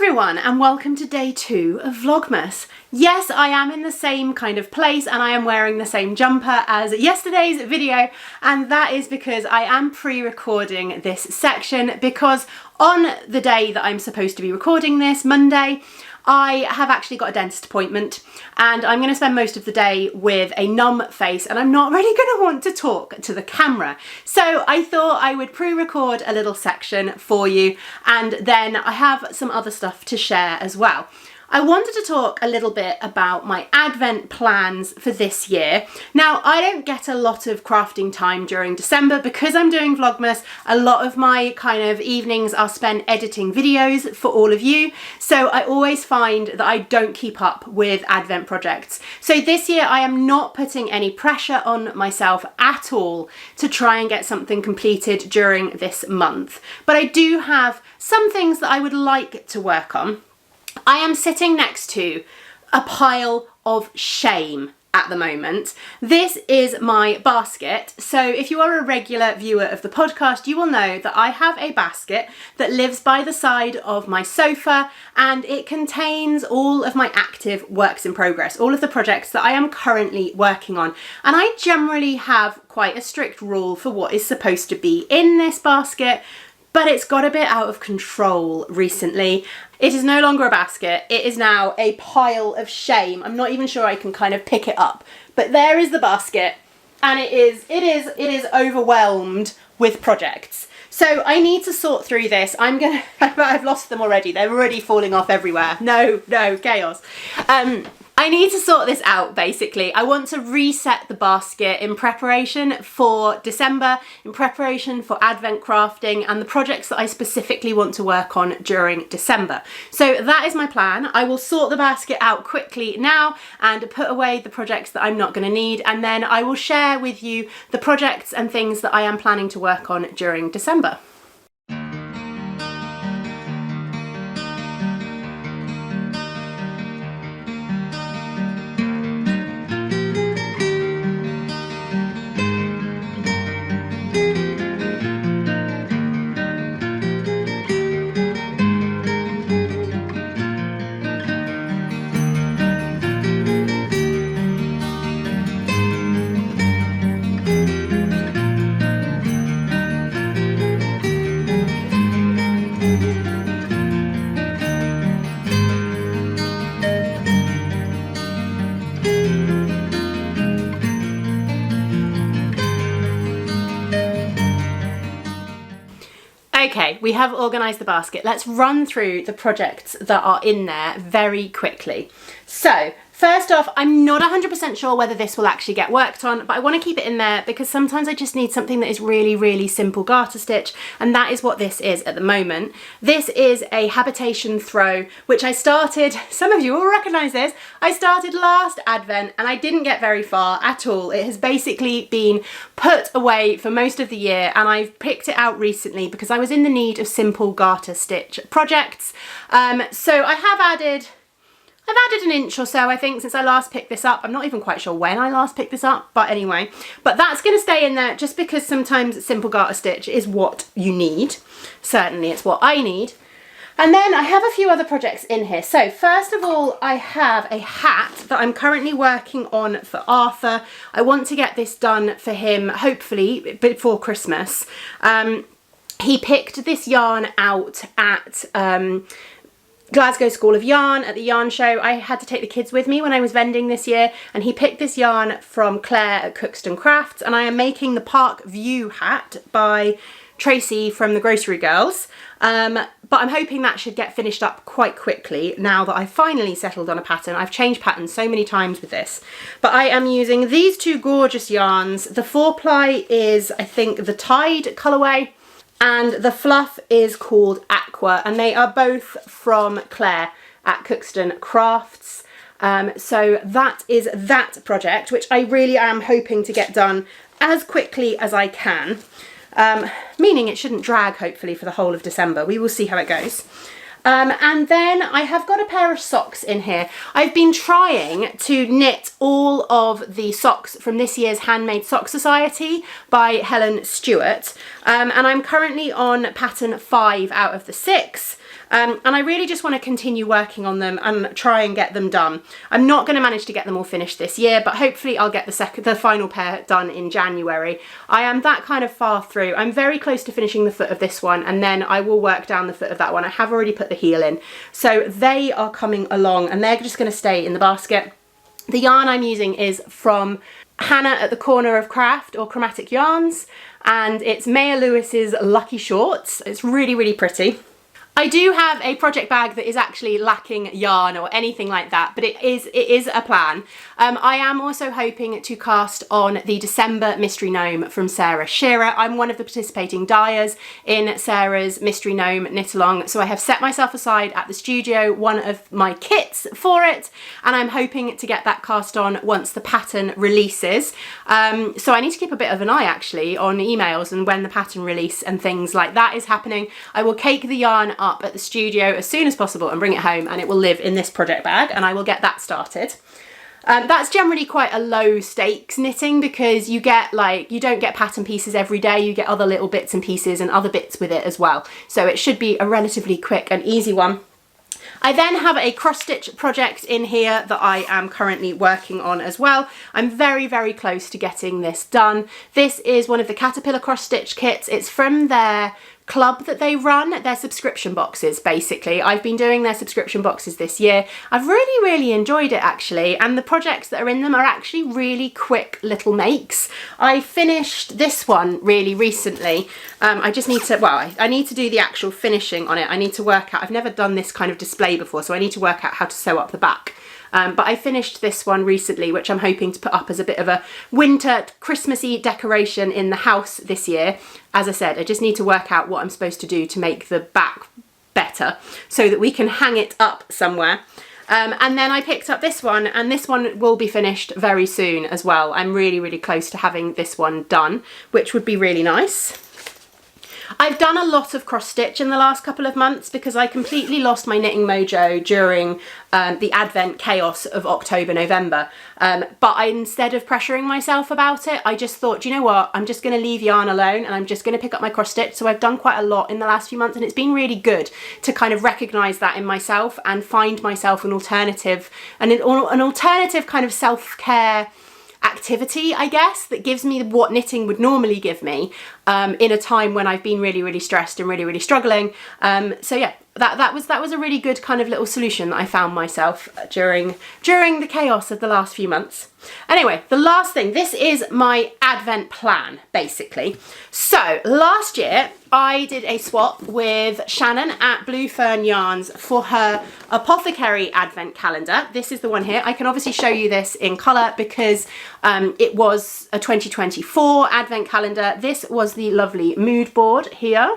everyone and welcome to day 2 of Vlogmas. Yes, I am in the same kind of place and I am wearing the same jumper as yesterday's video, and that is because I am pre-recording this section because on the day that I'm supposed to be recording this, Monday, I have actually got a dentist appointment and I'm going to spend most of the day with a numb face and I'm not really going to want to talk to the camera. So I thought I would pre-record a little section for you, and then I have some other stuff to share as well. I wanted to talk a little bit about my Advent plans for this year. Now, I don't get a lot of crafting time during December because I'm doing Vlogmas. A lot of my kind of evenings are spent editing videos for all of you. So I always find that I don't keep up with Advent projects. So this year I am not putting any pressure on myself at all to try and get something completed during this month. But I do have some things that I would like to work on. I am sitting next to a pile of shame at the moment. This is my basket. So if you are a regular viewer of the podcast, you will know that I have a basket that lives by the side of my sofa, and it contains all of my active works in progress, all of the projects that I am currently working on. And I generally have quite a strict rule for what is supposed to be in this basket, but it's got a bit out of control recently. It is no longer a basket, it is now a pile of shame. I'm not even sure I can kind of pick it up, but there is the basket, and it is overwhelmed with projects. So I need to sort through this. I've lost them already. They're already falling off everywhere. No, chaos. I need to sort this out, basically. I want to reset the basket in preparation for December, in preparation for Advent crafting and the projects that I specifically want to work on during December. So that is my plan. I will sort the basket out quickly now and put away the projects that I'm not going to need, and then I will share with you the projects and things that I am planning to work on during December. Okay, we have organised the basket. Let's run through the projects that are in there very quickly. So, first off, I'm not 100% sure whether this will actually get worked on, but I want to keep it in there because sometimes I just need something that is really, really simple garter stitch, and that is what this is at the moment. This is a habitation throw, which I started, some of you will recognise this, I started last Advent and I didn't get very far at all. It has basically been put away for most of the year, and I've picked it out recently because I was in the need of simple garter stitch projects. So I've added an inch or so, I think, since I last picked this up. I'm not even quite sure when I last picked this up, but anyway. But that's going to stay in there just because sometimes simple garter stitch is what you need. Certainly it's what I need. And then I have a few other projects in here. So first of all, I have a hat that I'm currently working on for Arthur. I want to get this done for him, hopefully before Christmas. He picked this yarn out at Glasgow School of Yarn at the yarn show. I had to take the kids with me when I was vending this year, and he picked this yarn from Claire at Cookston Crafts, and I am making the Park View hat by Tracy from the Grocery Girls. But I'm hoping that should get finished up quite quickly now that I've finally settled on a pattern. I've changed patterns so many times with this. But I am using these two gorgeous yarns. The 4-ply is, I think, the Tide colourway, and the fluff is called Aqua, and they are both from Claire at Cookston Crafts. So that is that project, which I really am hoping to get done as quickly as I can. Meaning it shouldn't drag, hopefully, for the whole of December. We will see how it goes. And then I have got a pair of socks in here. I've been trying to knit all of the socks from this year's Handmade Sock Society by Helen Stewart. And I'm currently on pattern 5 out of the 6. And I really just want to continue working on them and try and get them done. I'm not going to manage to get them all finished this year, but hopefully I'll get the final pair done in January. I am that kind of far through. I'm very close to finishing the foot of this one, and then I will work down the foot of that one. I have already put the heel in. So they are coming along, and they're just going to stay in the basket. The yarn I'm using is from Hannah at the Corner of Craft, or Chromatic Yarns, and it's Maya Lewis's Lucky Shorts. It's really, really pretty. I do have a project bag that is actually lacking yarn or anything like that, but it is a plan. I am also hoping to cast on the December Mystery Gnome from Sarah Shearer. I'm one of the participating dyers in Sarah's Mystery Gnome knit along, so I have set myself aside at the studio one of my kits for it, and I'm hoping to get that cast on once the pattern releases. So I need to keep a bit of an eye actually on emails and when the pattern release and things like that is happening. I will cake the yarn up at the studio as soon as possible and bring it home, and it will live in this project bag, and I will get that started. That's generally quite a low stakes knitting, because you don't get pattern pieces every day, you get other little bits and pieces and other bits with it as well. So it should be a relatively quick and easy one. I then have a cross stitch project in here that I am currently working on as well. I'm very, very close to getting this done. This is one of the Caterpillar cross stitch kits. It's from their club that they run, their subscription boxes basically. I've been doing their subscription boxes this year. I've really enjoyed it actually, and the projects that are in them are actually really quick little makes. I finished this one really recently. I just need to, well, I need to do the actual finishing on it. I need to work out, I've never done this kind of display before, so I need to work out how to sew up the back. But I finished this one recently, which I'm hoping to put up as a bit of a winter Christmassy decoration in the house this year. As I said, I just need to work out what I'm supposed to do to make the back better so that we can hang it up somewhere. And then I picked up this one, and this one will be finished very soon as well. I'm really close to having this one done, which would be really nice. I've done a lot of cross stitch in the last couple of months because I completely lost my knitting mojo during the Advent chaos of October, November. But instead of pressuring myself about it, I just thought, you know what, I'm just going to leave yarn alone and I'm just going to pick up my cross stitch. So I've done quite a lot in the last few months, and it's been really good to kind of recognise that in myself and find myself an alternative, and an alternative kind of self-care activity, I guess, that gives me what knitting would normally give me in a time when I've been really stressed and really struggling. So yeah, that was a really good kind of little solution that I found myself during the chaos of the last few months. Anyway, the last thing, this is my Advent plan, basically. So last year I did a swap with Shannon at Blue Fern Yarns for her Apothecary Advent calendar. This is the one here. I can obviously show you this in colour because it was a 2024 Advent calendar. This was the lovely mood board here.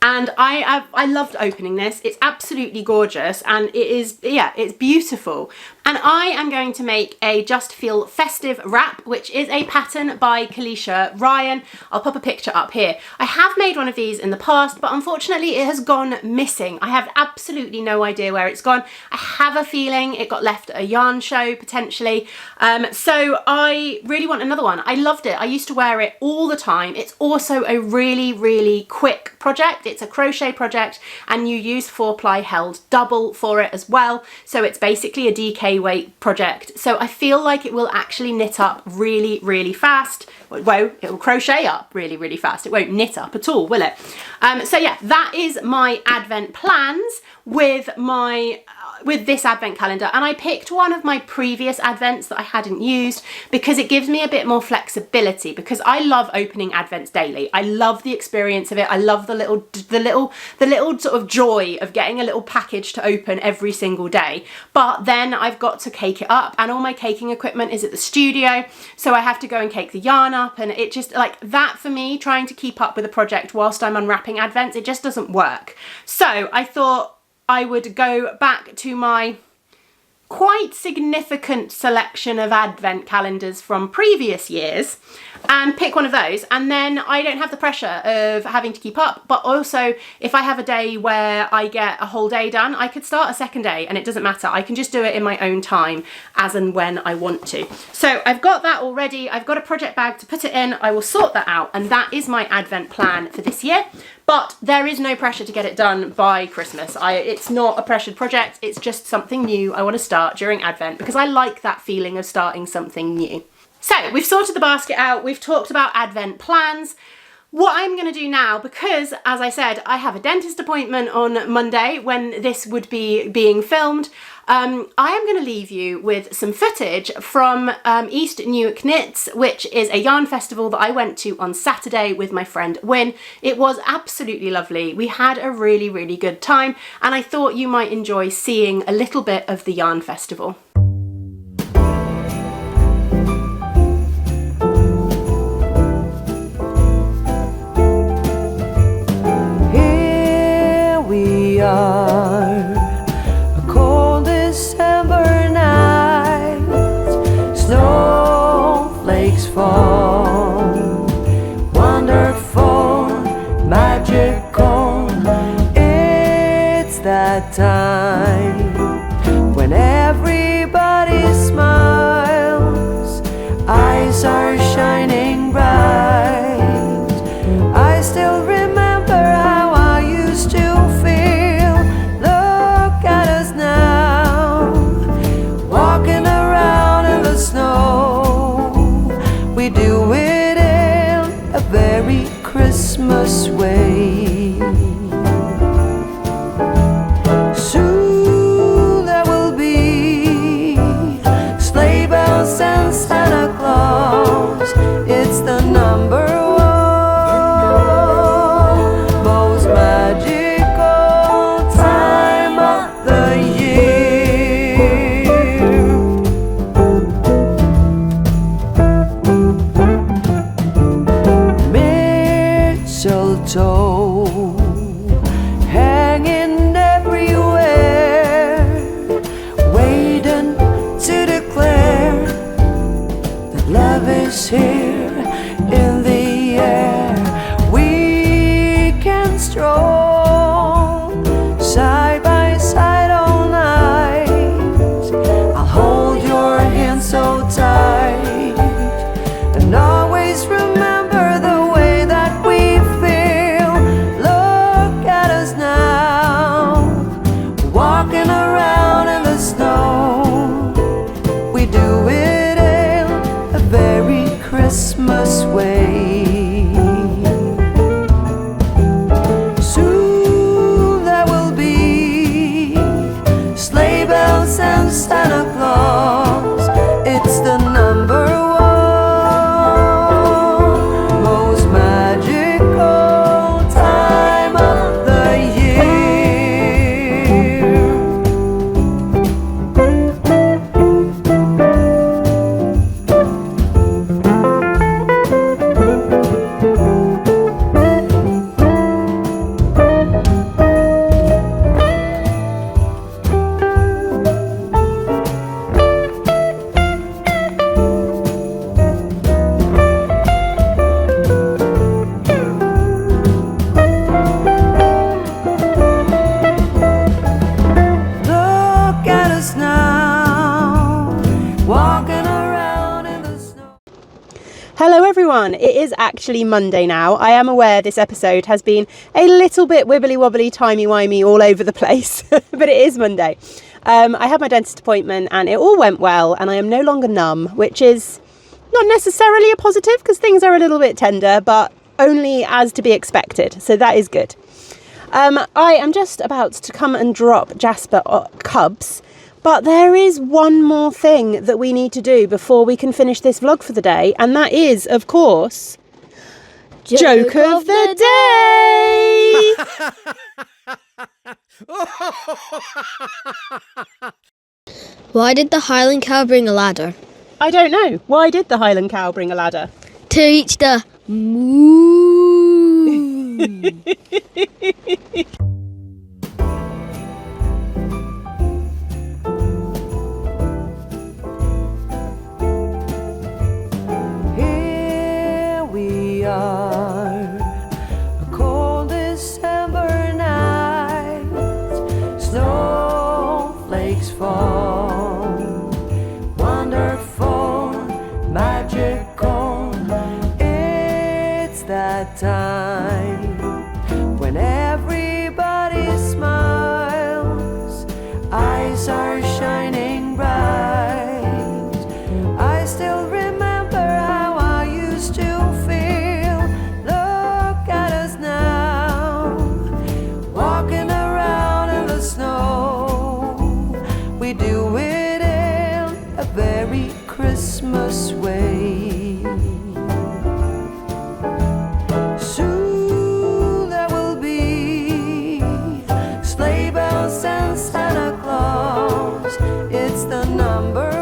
And I loved opening this. It's absolutely gorgeous, and it is, yeah, it's beautiful. And I am going to make a Just Feel Festive wrap, which is a pattern by Kalisha Ryan. I'll pop a picture up here. I have made one of these in the past, but unfortunately it has gone missing. I have absolutely no idea where it's gone. I have a feeling it got left at a yarn show, potentially. So I really want another one. I loved it. I used to wear it all the time. It's also a really quick project. It's a crochet project, and you use 4-ply held double for it as well. So it's basically a DK weight project. So I feel like it will actually knit up really fast. Well, it will crochet up really fast. It won't knit up at all, will it? So yeah, that is my Advent plans with this Advent calendar. And I picked one of my previous Advents that I hadn't used because it gives me a bit more flexibility, because I love opening Advents daily. I love the experience of it. I love the little sort of joy of getting a little package to open every single day. But then I've got to cake it up, and all my caking equipment is at the studio, so I have to go and cake the yarn up, and it just, like, that for me, trying to keep up with a project whilst I'm unwrapping Advents, it just doesn't work. So I thought I would go back to my quite significant selection of Advent calendars from previous years and pick one of those, and then I don't have the pressure of having to keep up. But also, if I have a day where I get a whole day done, I could start a second day and it doesn't matter. I can just do it in my own time as and when I want to. So I've got that already. I've got a project bag to put it in. I will sort that out, and that is my Advent plan for this year. But there is no pressure to get it done by Christmas. It's not a pressured project, it's just something new I want to start during Advent because I like that feeling of starting something new. So we've sorted the basket out, we've talked about Advent plans. What I'm going to do now, because as I said, I have a dentist appointment on Monday when this would be being filmed, I am going to leave you with some footage from East Neuk Knits, which is a yarn festival that I went to on Saturday with my friend Wyn. It was absolutely lovely. We had a really, really good time, and I thought you might enjoy seeing a little bit of the yarn festival. Here we are, a cold December night, snowflakes fall, wonderful, magical. It's that time when everybody smiles, eyes are shining bright. I still remember how I used to feel. Look at us now, walking around in the snow. We do it in a very Christmas way. Soon there will be sleigh bells and Santa Claus. It's the number most magical time of the year. Mistletoe hanging everywhere, waiting to declare that love is here in the air. We can stroll side by side all night. I'll hold your hand so tight and always remember the way that we feel. Look at us now, walking around in the snow. We do it in a very Christmas way. Soon there will be sleigh bells and Santa Claus. It's the number one most magical time of the year. Look at us now, walking around in the snow. Hello everyone, it is actually Monday now. I am aware this episode has been a little bit wibbly wobbly, timey wimey all over the place, but it is Monday. I had my dentist appointment and it all went well and I am no longer numb, which is not necessarily a positive because things are a little bit tender, but only as to be expected, so that is good. I am just about to come and drop Jasper cubs, but there is one more thing that we need to do before we can finish this vlog for the day, and that is, of course, Joke of the Day! Why did the Highland cow bring a ladder? I don't know. Why did the Highland cow bring a ladder? To reach the moon. Here we are, a cold December night, snowflakes fall, wonderful, magical. It's that time It's the number